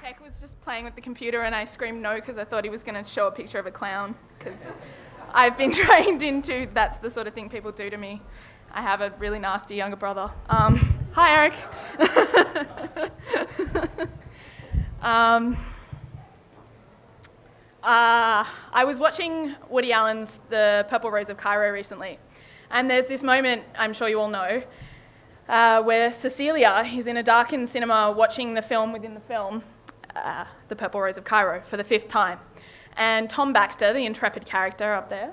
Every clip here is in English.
Heck was just playing with the computer and I screamed no because I thought he was going to show a picture of a clown, because I've been trained into that's the sort of thing people do to me. I have a really nasty younger brother. Hi, Eric. I was watching Woody Allen's The Purple Rose of Cairo recently, and there's this moment, I'm sure you all know, where Cecilia is in a darkened cinema watching the film within the film, The Purple Rose of Cairo, for the 5th time. And Tom Baxter, the intrepid character up there,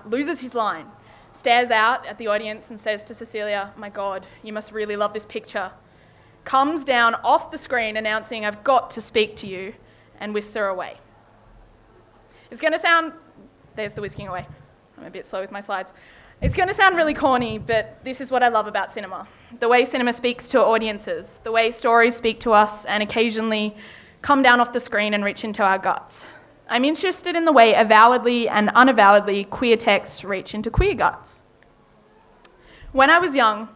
loses his line, stares out at the audience and says to Cecilia, "My God, you must really love this picture," comes down off the screen announcing, "I've got to speak to you," and whisks her away. It's going to sound, there's the whisking away. I'm a bit slow with my slides. It's going to sound really corny, but this is what I love about cinema. The way cinema speaks to audiences, the way stories speak to us and occasionally come down off the screen and reach into our guts. I'm interested in the way avowedly and unavowedly queer texts reach into queer guts. When I was young,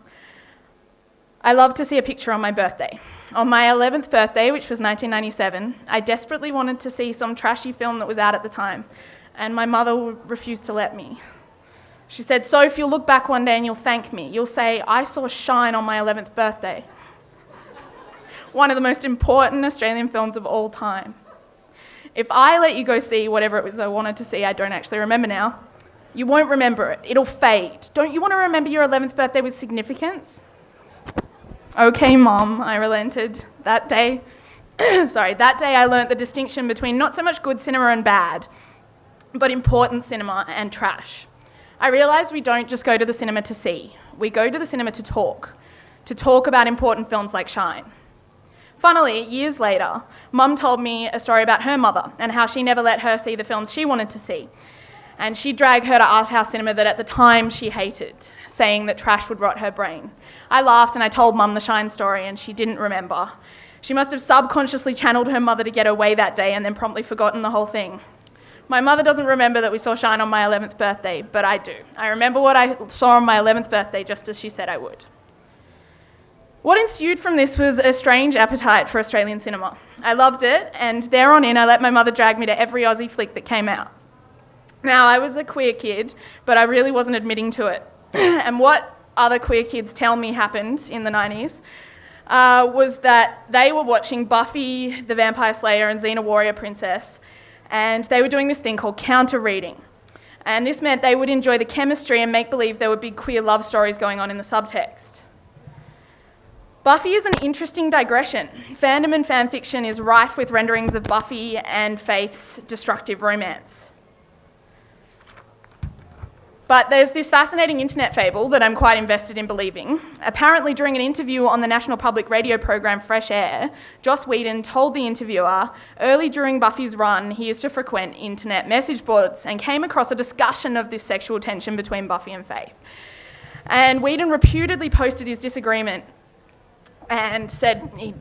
I loved to see a picture on my birthday. On my 11th birthday, which was 1997, I desperately wanted to see some trashy film that was out at the time, and my mother refused to let me. She said, "Soph, you'll look back one day and you'll thank me. You'll say, I saw Shine on my 11th birthday." One of the most important Australian films of all time. If I let you go see whatever it was I wanted to see, I don't actually remember now, you won't remember it. It'll fade. Don't you want to remember your 11th birthday with significance? Okay, Mum, I relented. That day I learnt the distinction between not so much good cinema and bad, but important cinema and trash. I realised we don't just go to the cinema to see. We go to the cinema to talk about important films like Shine. Funnily, years later, Mum told me a story about her mother and how she never let her see the films she wanted to see. And she'd drag her to art house cinema that at the time she hated, saying that trash would rot her brain. I laughed and I told Mum the Shine story and she didn't remember. She must have subconsciously channeled her mother to get away that day and then promptly forgotten the whole thing. My mother doesn't remember that we saw Shine on my 11th birthday, but I do. I remember what I saw on my 11th birthday just as she said I would. What ensued from this was a strange appetite for Australian cinema. I loved it, and there on in I let my mother drag me to every Aussie flick that came out. Now, I was a queer kid, but I really wasn't admitting to it. And what other queer kids tell me happened in the 90s was that they were watching Buffy the Vampire Slayer and Xena Warrior Princess, and they were doing this thing called counter-reading. And this meant they would enjoy the chemistry and make believe there were big queer love stories going on in the subtext. Buffy is an interesting digression. Fandom and fan fiction is rife with renderings of Buffy and Faith's destructive romance. But there's this fascinating internet fable that I'm quite invested in believing. Apparently, during an interview on the national public radio program Fresh Air, Joss Whedon told the interviewer early during Buffy's run he used to frequent internet message boards and came across a discussion of this sexual tension between Buffy and Faith. And Whedon reputedly posted his disagreement and said he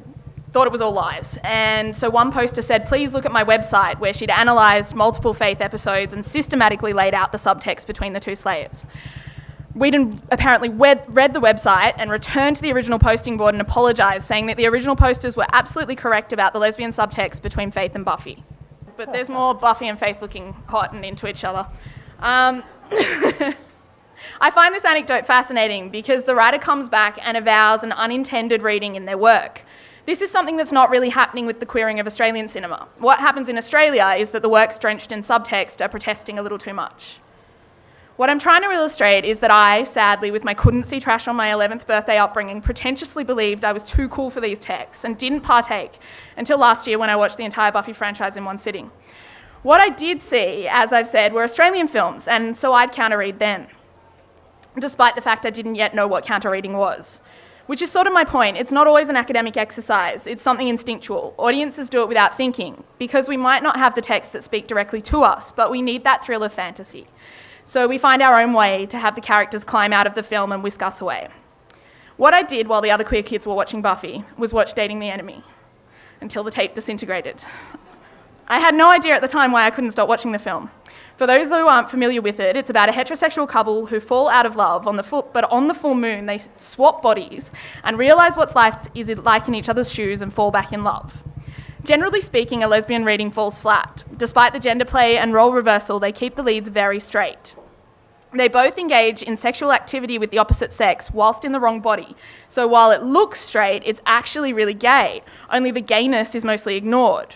thought it was all lies. And so one poster said, "Please look at my website," where she'd analysed multiple Faith episodes and systematically laid out the subtext between the two slayers. Whedon apparently read the website and returned to the original posting board and apologised, saying that the original posters were absolutely correct about the lesbian subtext between Faith and Buffy. But there's more Buffy and Faith looking hot and into each other. I find this anecdote fascinating because the writer comes back and avows an unintended reading in their work. This is something that's not really happening with the queering of Australian cinema. What happens in Australia is that the works drenched in subtext are protesting a little too much. What I'm trying to illustrate is that I, sadly, with my couldn't see trash on my 11th birthday upbringing, pretentiously believed I was too cool for these texts and didn't partake until last year when I watched the entire Buffy franchise in one sitting. What I did see, as I've said, were Australian films, and so I'd counter-read them, despite the fact I didn't yet know what counter-reading was. Which is sort of my point. It's not always an academic exercise. It's something instinctual. Audiences do it without thinking, because we might not have the texts that speak directly to us, but we need that thrill of fantasy. So we find our own way to have the characters climb out of the film and whisk us away. What I did while the other queer kids were watching Buffy was watch Dating the Enemy, until the tape disintegrated. I had no idea at the time why I couldn't stop watching the film. For those who aren't familiar with it, it's about a heterosexual couple who fall out of love but on the full moon they swap bodies and realise what's life is like in each other's shoes and fall back in love. Generally speaking, a lesbian reading falls flat. Despite the gender play and role reversal, they keep the leads very straight. They both engage in sexual activity with the opposite sex whilst in the wrong body. So while it looks straight, it's actually really gay, only the gayness is mostly ignored.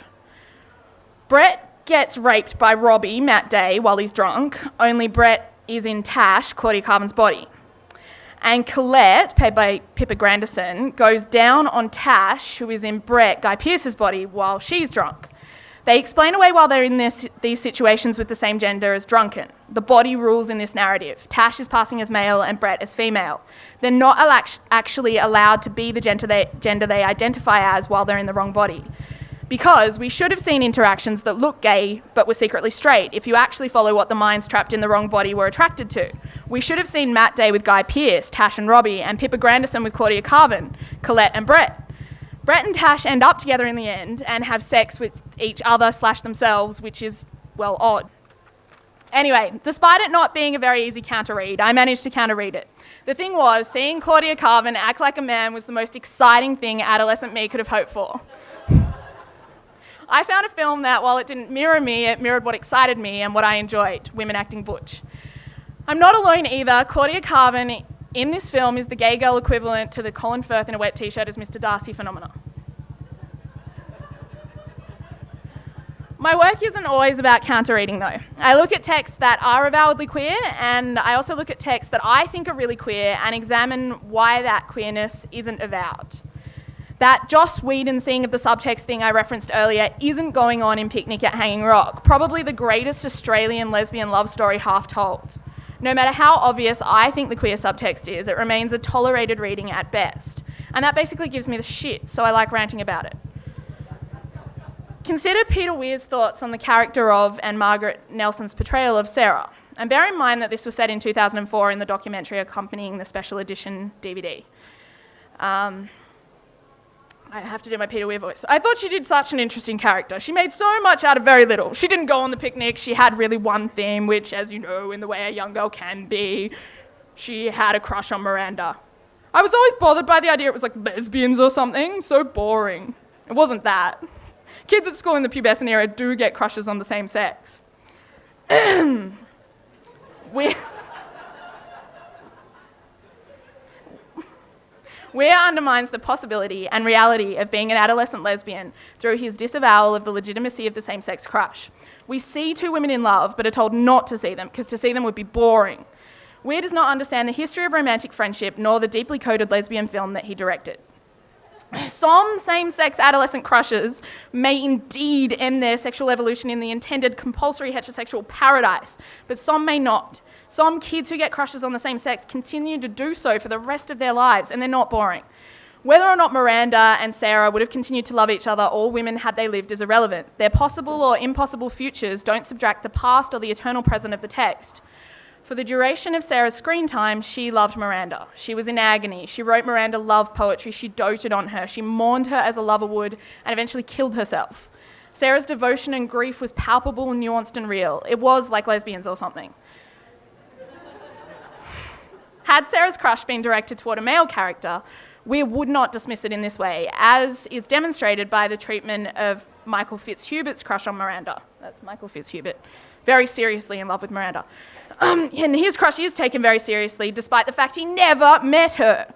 Brett gets raped by Robbie, Matt Day, while he's drunk, only Brett is in Tash, Claudia Carvin's body. And Colette, played by Pippa Grandison, goes down on Tash, who is in Brett, Guy Pearce's body, while she's drunk. They explain away while they're in these situations with the same gender as drunken. The body rules in this narrative. Tash is passing as male and Brett as female. They're not actually allowed to be the gender they identify as while they're in the wrong body. Because we should have seen interactions that look gay but were secretly straight if you actually follow what the minds trapped in the wrong body were attracted to. We should have seen Matt Day with Guy Pearce, Tash and Robbie, and Pippa Grandison with Claudia Carvin, Colette and Brett. Brett and Tash end up together in the end and have sex with each other / themselves, which is, well, odd. Anyway, despite it not being a very easy counter-read, I managed to counter-read it. The thing was, seeing Claudia Carvin act like a man was the most exciting thing adolescent me could have hoped for. I found a film that, while it didn't mirror me, it mirrored what excited me and what I enjoyed, women acting butch. I'm not alone either. Claudia Carvin in this film is the gay girl equivalent to the Colin Firth in a wet t-shirt as Mr. Darcy phenomena. My work isn't always about counter-reading though. I look at texts that are avowedly queer, and I also look at texts that I think are really queer and examine why that queerness isn't avowed. That Joss Whedon seeing of the subtext thing I referenced earlier isn't going on in Picnic at Hanging Rock, probably the greatest Australian lesbian love story half told. No matter how obvious I think the queer subtext is, it remains a tolerated reading at best. And that basically gives me the shit, so I like ranting about it. Consider Peter Weir's thoughts on the character of and Margaret Nelson's portrayal of Sarah. And bear in mind that this was set in 2004 in the documentary accompanying the special edition DVD. I have to do my Peter Weir voice. I thought she did such an interesting character. She made so much out of very little. She didn't go on the picnic. She had really one theme, which, as you know, in the way a young girl can be, she had a crush on Miranda. I was always bothered by the idea it was like lesbians or something. So boring. It wasn't that. Kids at school in the pubescent era do get crushes on the same sex. Weir undermines the possibility and reality of being an adolescent lesbian through his disavowal of the legitimacy of the same-sex crush. We see two women in love, but are told not to see them, because to see them would be boring. Weir does not understand the history of romantic friendship, nor the deeply coded lesbian film that he directed. Some same-sex adolescent crushes may indeed end their sexual evolution in the intended compulsory heterosexual paradise, but some may not. Some kids who get crushes on the same sex continue to do so for the rest of their lives, and they're not boring. Whether or not Miranda and Sarah would have continued to love each other or women had they lived is irrelevant. Their possible or impossible futures don't subtract the past or the eternal present of the text. For the duration of Sarah's screen time, she loved Miranda. She was in agony. She wrote Miranda love poetry. She doted on her. She mourned her as a lover would and eventually killed herself. Sarah's devotion and grief was palpable, nuanced and real. It was like Lesbians or something. Had Sarah's crush been directed toward a male character, we would not dismiss it in this way, as is demonstrated by the treatment of Michael Fitzhubert's crush on Miranda. That's Michael Fitzhubert, very seriously in love with Miranda. And his crush is taken very seriously, despite the fact he never met her.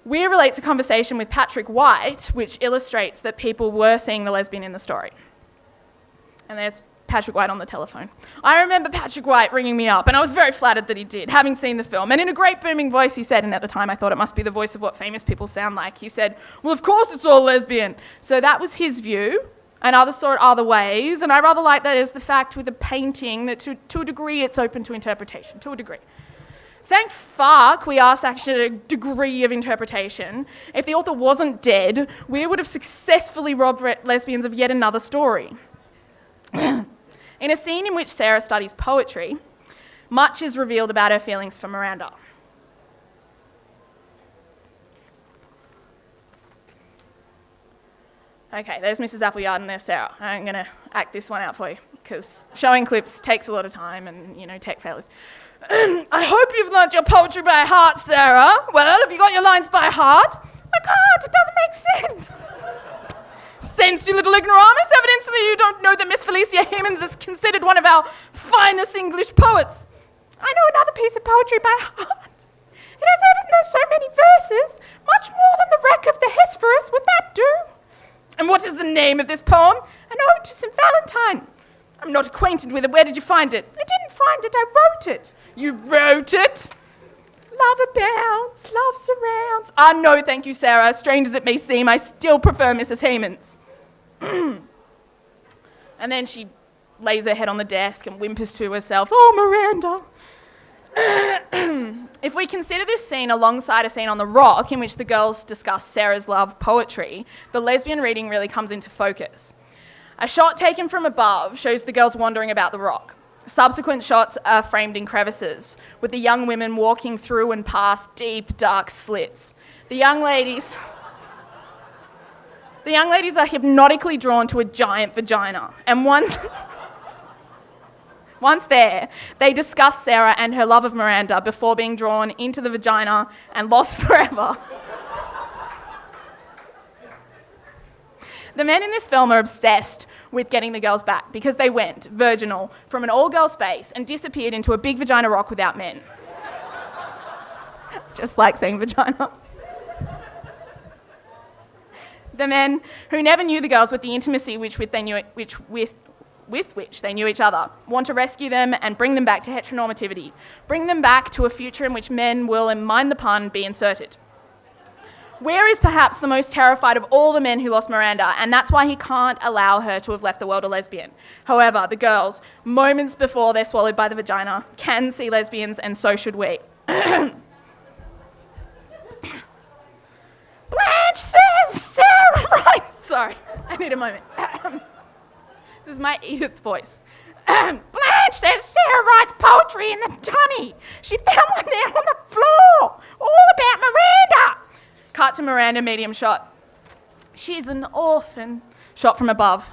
Weir relates a conversation with Patrick White, which illustrates that people were seeing the lesbian in the story. And there's Patrick White on the telephone. I remember Patrick White ringing me up, and I was very flattered that he did, having seen the film. And in a great booming voice he said, and at the time I thought it must be the voice of what famous people sound like, he said, "Well, of course it's all lesbian." So that was his view, and others saw it other ways, and I rather like that as the fact with a painting that to a degree it's open to interpretation, to a degree. Thank fuck we asked actually a degree of interpretation. If the author wasn't dead, we would have successfully robbed lesbians of yet another story. In a scene in which Sarah studies poetry, much is revealed about her feelings for Miranda. Okay, there's Mrs. Appleyard and there's Sarah. I'm going to act this one out for you, because showing clips takes a lot of time and, tech failures. I hope you've learnt your poetry by heart, Sarah. Well, have you got your lines by heart? I can't, it doesn't make sense. Nonsense, you little ignoramus! Evidence that you don't know that Miss Felicia Hemans is considered one of our finest English poets. I know another piece of poetry by heart. It has ever so many verses, much more than the wreck of the Hesperus. Would that do? And what is the name of this poem? An ode to St. Valentine. I'm not acquainted with it. Where did you find it? I didn't find it. I wrote it. You wrote it? Love abounds, love surrounds. Ah, no, thank you, Sarah. Strange as it may seem, I still prefer Mrs. Hemans. And then she lays her head on the desk and whimpers to herself, oh, Miranda. If we consider this scene alongside a scene on the rock in which the girls discuss Sarah's love poetry, the lesbian reading really comes into focus. A shot taken from above shows the girls wandering about the rock. Subsequent shots are framed in crevices, with the young women walking through and past deep, dark slits. The young ladies are hypnotically drawn to a giant vagina, and once there, they discuss Sarah and her love of Miranda before being drawn into the vagina and lost forever. The men in this film are obsessed with getting the girls back because they went, virginal, from an all-girl space and disappeared into a big vagina rock without men. Just like saying vagina. The men who never knew the girls with the intimacy with which they knew each other want to rescue them and bring them back to heteronormativity, bring them back to a future in which men will, and mind the pun, be inserted. Weir is perhaps the most terrified of all the men who lost Miranda, and that's why he can't allow her to have left the world a lesbian. However, the girls, moments before they're swallowed by the vagina, can see lesbians, and so should we. Blanche says Sarah writes... Sorry, I need a moment. This is my Edith voice. Blanche says Sarah writes poetry in the dunny. She found one there on the floor, all about Miranda. Cut to Miranda, medium shot. She's an orphan. Shot from above.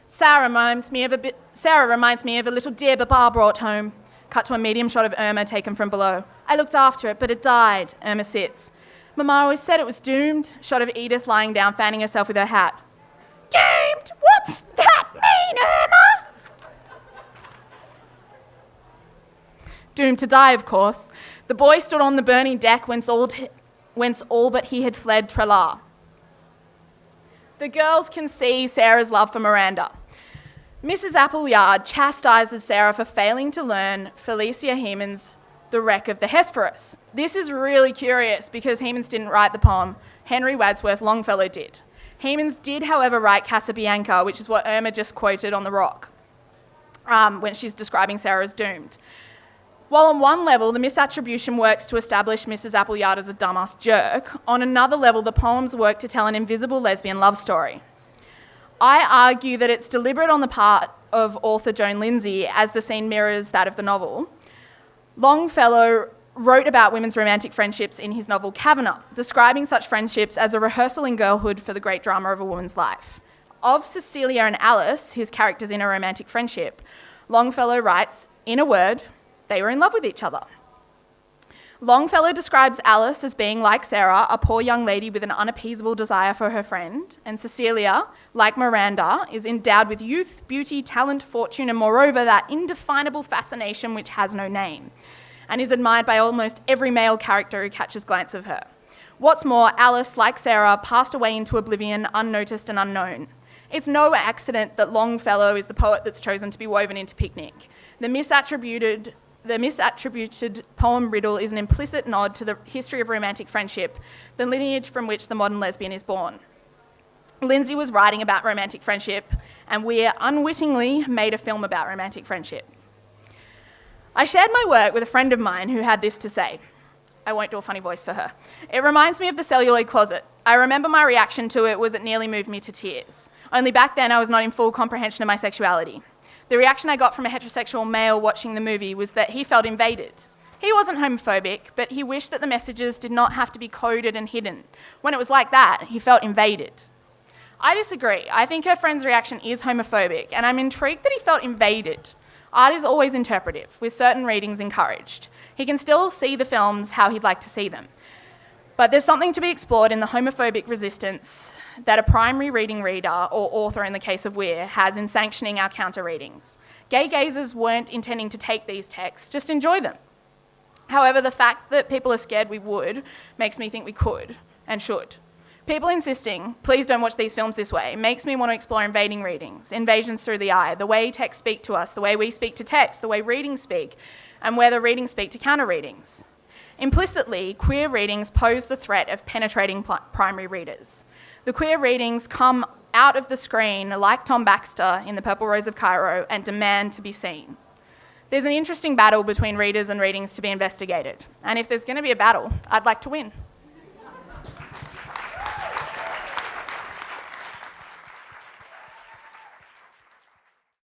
Sarah reminds me of a little deer Baba brought home. Cut to a medium shot of Irma taken from below. I looked after it, but it died. Irma sits. Mama always said it was doomed. Shot of Edith lying down, fanning herself with her hat. Doomed? What's that mean, Irma? Doomed to die, of course. The boy stood on the burning deck whence all but he had fled Trellar. The girls can see Sarah's love for Miranda. Mrs. Appleyard chastises Sarah for failing to learn Felicia Hemans' The Wreck of the Hesperus. This is really curious because Hemans didn't write the poem. Henry Wadsworth Longfellow did. Hemans did, however, write Casabianca, which is what Irma just quoted on the rock when she's describing Sarah as doomed. While on one level, the misattribution works to establish Mrs. Appleyard as a dumbass jerk, on another level, the poems work to tell an invisible lesbian love story. I argue that it's deliberate on the part of author Joan Lindsay, as the scene mirrors that of the novel. Longfellow wrote about women's romantic friendships in his novel Kavanagh, describing such friendships as a rehearsal in girlhood for the great drama of a woman's life. Of Cecilia and Alice, his characters in a romantic friendship, Longfellow writes, in a word, they were in love with each other. Longfellow describes Alice as being, like Sarah, a poor young lady with an unappeasable desire for her friend, and Cecilia, like Miranda, is endowed with youth, beauty, talent, fortune, and moreover, that indefinable fascination which has no name, and is admired by almost every male character who catches glance of her. What's more, Alice, like Sarah, passed away into oblivion, unnoticed and unknown. It's no accident that Longfellow is the poet that's chosen to be woven into Picnic. The misattributed poem riddle is an implicit nod to the history of romantic friendship, the lineage from which the modern lesbian is born. Lindsay was writing about romantic friendship, and Weir unwittingly made a film about romantic friendship. I shared my work with a friend of mine who had this to say. I won't do a funny voice for her. It reminds me of the celluloid closet. I remember my reaction to it was it nearly moved me to tears. Only back then I was not in full comprehension of my sexuality. The reaction I got from a heterosexual male watching the movie was that he felt invaded. He wasn't homophobic, but he wished that the messages did not have to be coded and hidden. When it was like that, he felt invaded. I disagree. I think her friend's reaction is homophobic, and I'm intrigued that he felt invaded. Art is always interpretive, with certain readings encouraged. He can still see the films how he'd like to see them. But there's something to be explored in the homophobic resistance that a primary reading reader, or author in the case of Weir, has in sanctioning our counter-readings. Gay gazers weren't intending to take these texts, just enjoy them. However, the fact that people are scared we would makes me think we could and should. People insisting, please don't watch these films this way, makes me want to explore invading readings, invasions through the eye, the way texts speak to us, the way we speak to text, the way readings speak, and where the readings speak to counter-readings. Implicitly, queer readings pose the threat of penetrating primary readers. The queer readings come out of the screen like Tom Baxter in The Purple Rose of Cairo and demand to be seen. There's an interesting battle between readers and readings to be investigated, and if there's going to be a battle, I'd like to win.